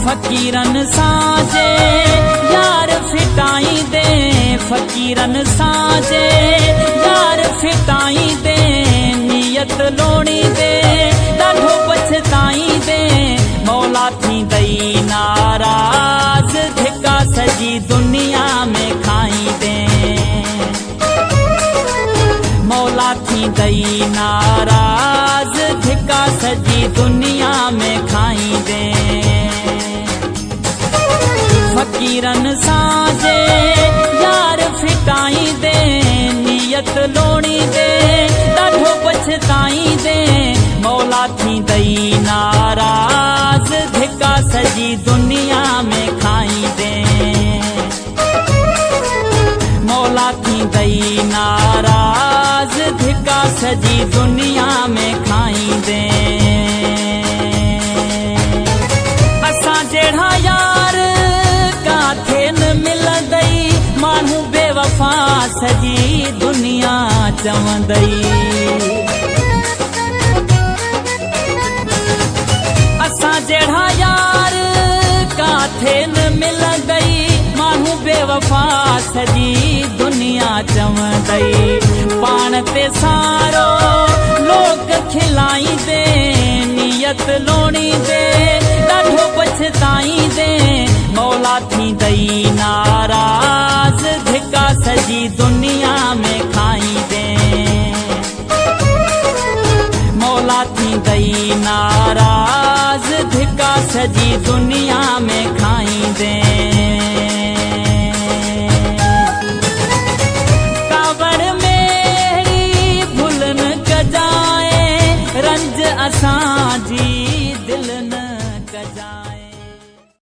फकीरन साजे यार फिटाई दे, फकीरन साजे यार फिटाई दे, नियत लोणी दे ॾाढो पछताई दे, मौला थी दई नाराज धिका सजी दुनिया में खाई दे, मौला थी दई नाराज धिका सजी दुनिया में खाई दे। फकीरन साजे यार फिटाई दे, नियत लोणी दे ॾाढो पछताई दे, मौला थी दई नाराज धिका सजी दुनिया में खाई दे, मौला थी दई नाराज धिका सजी दुनिया में खाई दे। असां जहिड़ा यार काथे न मिलंदई, माण्हू बेवफा सजी दुनिया चवंदई, असां जहिड़ा यार काथे न मिलंदई, माण्हू बेवफा सजी दुनिया चवंदई, पाण ते सारो लोग खिलाई दे, नियत लोणी दे ॾाढो पछताई दे, मौला थी दई नाराज धिका सजी दुनिया में खाई दे, मौला थी दई नाराज धिका सजी दुनिया में खाई